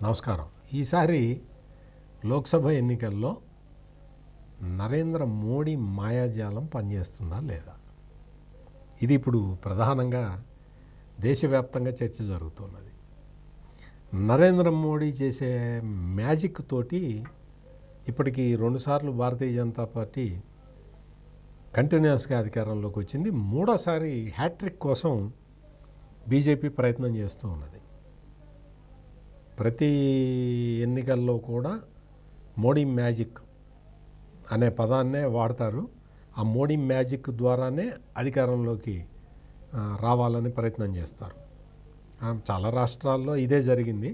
నమస్కారం. ఈసారి లోక్సభ ఎన్నికల్లో నరేంద్ర మోడీ మాయాజాలం పనిచేస్తుందా లేదా? ఇది ఇప్పుడు ప్రధానంగా దేశవ్యాప్తంగా చర్చ జరుగుతున్నది. నరేంద్ర మోడీ చేసే మ్యాజిక్ తోటి ఇప్పటికి 2 సార్లు భారతీయ జనతా పార్టీ కంటిన్యూస్గా అధికారంలోకి వచ్చింది. మూడోసారి హ్యాట్రిక్ కోసం బీజేపీ ప్రయత్నం చేస్తూ ఉన్నది. ప్రతి ఎన్నికల్లో కూడా మోడీ మ్యాజిక్ అనే పదాన్నే వాడతారు. ఆ మోడీ మ్యాజిక్ ద్వారానే అధికారంలోకి రావాలని ప్రయత్నం చేస్తారు. చాలా రాష్ట్రాల్లో ఇదే జరిగింది.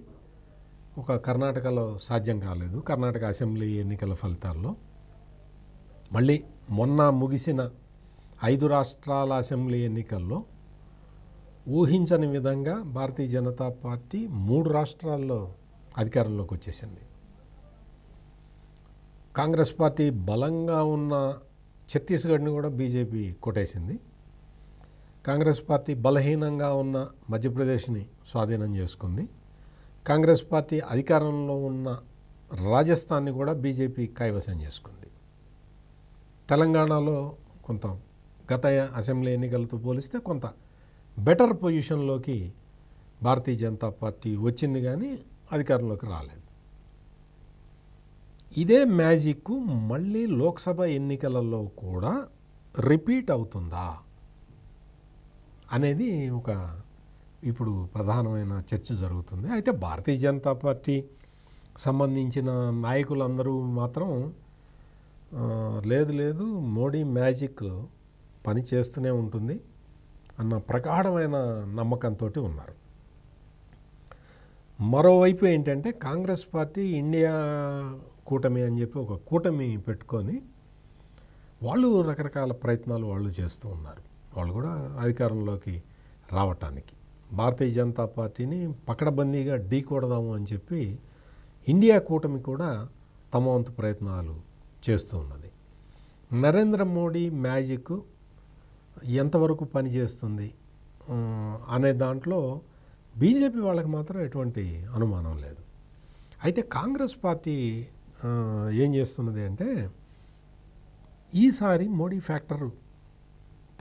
ఒక కర్ణాటకలో సాధ్యం కాలేదు. కర్ణాటక అసెంబ్లీ ఎన్నికల ఫలితాల్లో మళ్ళీ మొన్న ముగిసిన 5 రాష్ట్రాల అసెంబ్లీ ఎన్నికల్లో ఊహించని విధంగా భారతీయ జనతా పార్టీ 3 రాష్ట్రాల్లో అధికారంలోకి వచ్చేసింది. కాంగ్రెస్ పార్టీ బలంగా ఉన్న ఛత్తీస్గఢ్ని కూడా బీజేపీ కొట్టేసింది. కాంగ్రెస్ పార్టీ బలహీనంగా ఉన్న మధ్యప్రదేశ్ని స్వాధీనం చేసుకుంది. కాంగ్రెస్ పార్టీ అధికారంలో ఉన్న రాజస్థాన్ని కూడా బీజేపీ కైవసం చేసుకుంది. తెలంగాణలో కొంత గత అసెంబ్లీ ఎన్నికలతో పోలిస్తే కొంత బెటర్ పొజిషన్లోకి భారతీయ జనతా పార్టీ వచ్చింది, కానీ అధికారంలోకి రాలేదు. ఇదే మ్యాజిక్ మళ్ళీ లోక్సభ ఎన్నికలలో కూడా రిపీట్ అవుతుందా అనేది ఒక ఇప్పుడు ప్రధానమైన చర్చ జరుగుతుంది. అయితే భారతీయ జనతా పార్టీ సంబంధించిన నాయకులందరూ మాత్రం లేదు మోడీ మ్యాజిక్ పని చేస్తూనే ఉంటుంది అన్న ప్రగాఢమైన నమ్మకంతో ఉన్నారు. మరోవైపు ఏంటంటే కాంగ్రెస్ పార్టీ ఇండియా కూటమి అని చెప్పి ఒక కూటమి పెట్టుకొని వాళ్ళు రకరకాల ప్రయత్నాలు వాళ్ళు చేస్తూ ఉన్నారు. వాళ్ళు కూడా అధికారంలోకి రావటానికి భారతీయ జనతా పార్టీని పకడ్బందీగా ఢీకొడదాము అని చెప్పి ఇండియా కూటమి కూడా తమ వంతు ప్రయత్నాలు చేస్తూ ఉన్నది. నరేంద్ర మోడీ మ్యాజిక్ ఎంతవరకు పనిచేస్తుంది అనే దాంట్లో బీజేపీ వాళ్ళకి మాత్రం ఎటువంటి అనుమానం లేదు. అయితే కాంగ్రెస్ పార్టీ ఏం చేస్తున్నది అంటే ఈసారి మోడీ ఫ్యాక్టర్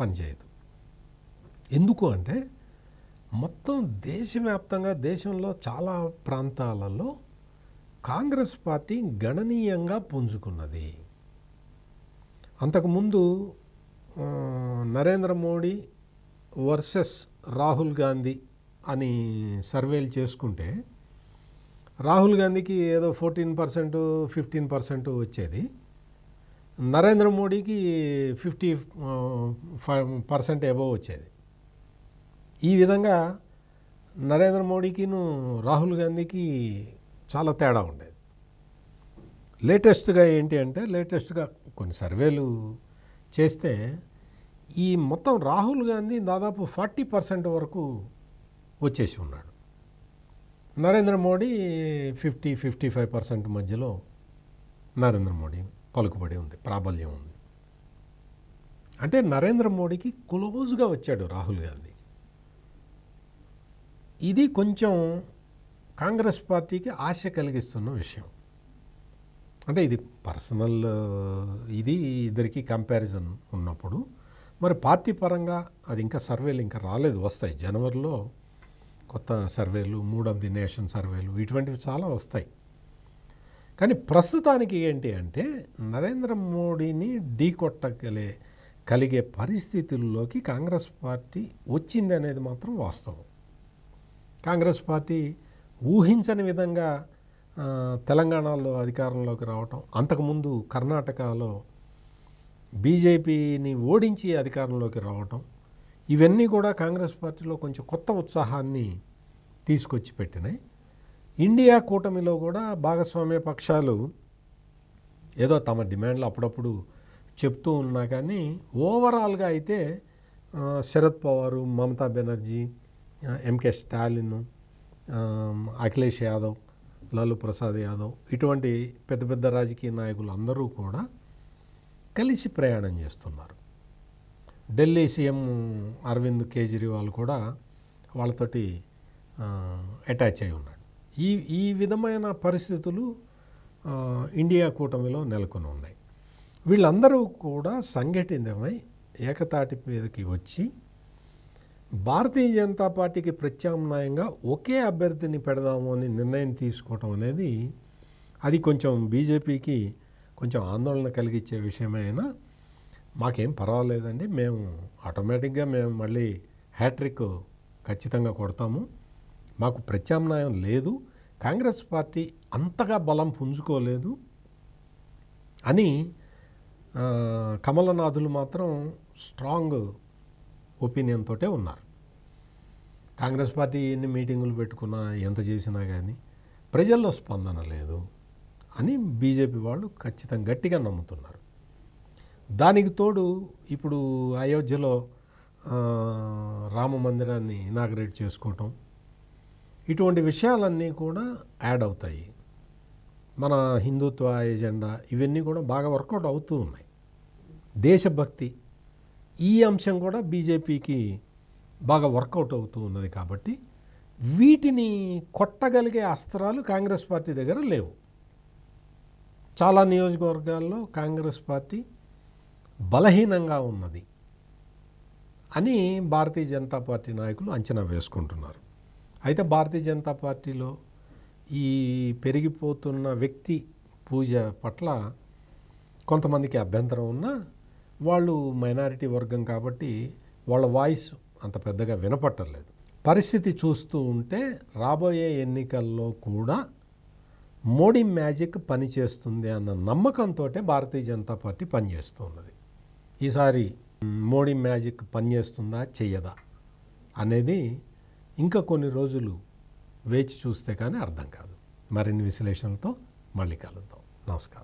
పనిచేయదు. ఎందుకు అంటే మొత్తం దేశవ్యాప్తంగా దేశంలో చాలా ప్రాంతాలలో కాంగ్రెస్ పార్టీ గణనీయంగా పుంజుకున్నది. అంతకుముందు నరేంద్ర మోడీ వర్సెస్ రాహుల్ గాంధీ అని సర్వేలు చేసుకుంటే రాహుల్ గాంధీకి ఏదో 14% 15% వచ్చేది. నరేంద్ర మోడీకి 55% ఎబో వచ్చేది. ఈ విధంగా నరేంద్ర మోడీకిను రాహుల్ గాంధీకి చాలా తేడా ఉండేది. లేటెస్ట్గా ఏంటి అంటే లేటెస్ట్గా కొన్ని సర్వేలు చేస్తే ఈ మొత్తం రాహుల్ గాంధీ దాదాపు 40% వరకు వచ్చేసి ఉన్నాడు. నరేంద్ర మోడీ 50-55% మధ్యలో నరేంద్ర మోడీ పలుకుబడి ఉంది, ప్రాబల్యం ఉంది. అంటే నరేంద్ర మోడీకి క్లోజ్గా వచ్చాడు రాహుల్ గాంధీ. ఇది కొంచెం కాంగ్రెస్ పార్టీకి ఆశ కలిగిస్తున్న విషయం. అంటే ఇది పర్సనల్, ఇది ఇద్దరికి కంపారిజన్ ఉన్నప్పుడు మరి పార్టీ పరంగా అది ఇంకా సర్వేలు ఇంకా రాలేదు, వస్తాయి. జనవరిలో కొత్త సర్వేలు, మూడ్ ఆఫ్ ది నేషన్ సర్వేలు ఇటువంటివి చాలా వస్తాయి. కానీ ప్రస్తుతానికి ఏంటి అంటే నరేంద్ర మోడీని కలిగే పరిస్థితుల్లోకి కాంగ్రెస్ పార్టీ వచ్చింది అనేది మాత్రం వాస్తవం. కాంగ్రెస్ పార్టీ ఊహించని విధంగా తెలంగాణలో అధికారంలోకి రావటం, అంతకుముందు కర్ణాటకలో బీజేపీని ఓడించి అధికారంలోకి రావటం, ఇవన్నీ కూడా కాంగ్రెస్ పార్టీలో కొంచెం కొత్త ఉత్సాహాన్ని తీసుకొచ్చి పెట్టినాయి. ఇండియా కూటమిలో కూడా భాగస్వామ్య పక్షాలు ఏదో తమ డిమాండ్లు అప్పుడప్పుడు చెప్తూ ఉన్నా కానీ ఓవరాల్గా అయితే శరద్ పవారు, మమతా బెనర్జీ, ఎంకే స్టాలిన్, అఖిలేష్ యాదవ్, లాలూ ప్రసాద్ యాదవ్ ఇటువంటి పెద్ద పెద్ద రాజకీయ నాయకులు అందరూ కూడా కలిసి ప్రయాణం చేస్తున్నారు. ఢిల్లీ సీఎం అరవింద్ కేజ్రీవాల్ కూడా వాళ్ళతోటి అటాచ్ అయి ఉన్నాడు. ఈ ఈ విధమైన పరిస్థితులు ఇండియా కూటమిలో నెలకొని ఉన్నాయి. వీళ్ళందరూ కూడా సంఘటితమై ఏకతాటి మీదకి వచ్చి భారతీయ జనతా పార్టీకి ప్రత్యామ్నాయంగా ఒకే అభ్యర్థిని పెడదాము అని నిర్ణయం తీసుకోవటం అనేది అది కొంచెం బీజేపీకి కొంచెం ఆందోళన కలిగించే విషయమే అయినా మాకేం పర్వాలేదండి, మేము ఆటోమేటిక్గా మేము మళ్ళీ హ్యాట్రిక్ ఖచ్చితంగా కొడతాము, మాకు ప్రత్యామ్నాయం లేదు, కాంగ్రెస్ పార్టీ అంతగా బలం పుంజుకోలేదు అని కమలనాథులు మాత్రం స్ట్రాంగ్ ఒపీనియన్ తోటే ఉన్నారు. కాంగ్రెస్ పార్టీ ఎన్ని మీటింగులు పెట్టుకున్నా ఎంత చేసినా కానీ ప్రజల్లో స్పందన లేదు అని బీజేపీ వాళ్ళు ఖచ్చితంగా గట్టిగా నమ్ముతున్నారు. దానికి తోడు ఇప్పుడు అయోధ్యలో రామ మందిరాన్ని ఇనాగ్రేట్ చేసుకోవటం, ఇటువంటి విషయాలన్నీ కూడా యాడ్ అవుతాయి. మన హిందుత్వ ఎజెండా ఇవన్నీ కూడా బాగా వర్కౌట్ అవుతూ ఉన్నాయి. దేశభక్తి ఈ అంశం కూడా బీజేపీకి బాగా వర్కౌట్ అవుతూ ఉన్నది. కాబట్టి వీటిని కొట్టగలిగే అస్త్రాలు కాంగ్రెస్ పార్టీ దగ్గర లేవు. చాలా నియోజకవర్గాల్లో కాంగ్రెస్ పార్టీ బలహీనంగా ఉన్నది అని భారతీయ జనతా పార్టీ నాయకులు అంచనా వేసుకుంటున్నారు. అయితే భారతీయ జనతా పార్టీలో ఈ పెరిగిపోతున్న వ్యక్తి పూజ పట్ల కొంతమందికి అభ్యంతరం ఉన్నా వాళ్ళు మైనారిటీ వర్గం కాబట్టి వాళ్ళ వాయిస్ అంత పెద్దగా వినపట్టలేదు. పరిస్థితి చూస్తూ ఉంటే రాబోయే ఎన్నికల్లో కూడా మోడీ మ్యాజిక్ పనిచేస్తుంది అన్న నమ్మకంతో భారతీయ జనతా పార్టీ పనిచేస్తున్నది. ఈసారి మోడీ మ్యాజిక్ పనిచేస్తుందా చెయ్యదా అనేది ఇంకా కొన్ని రోజులు వేచి చూస్తే కానీ అర్థం కాదు. మరిన్ని విశ్లేషణలతో మళ్ళీ కలుద్దాం. నమస్కారం.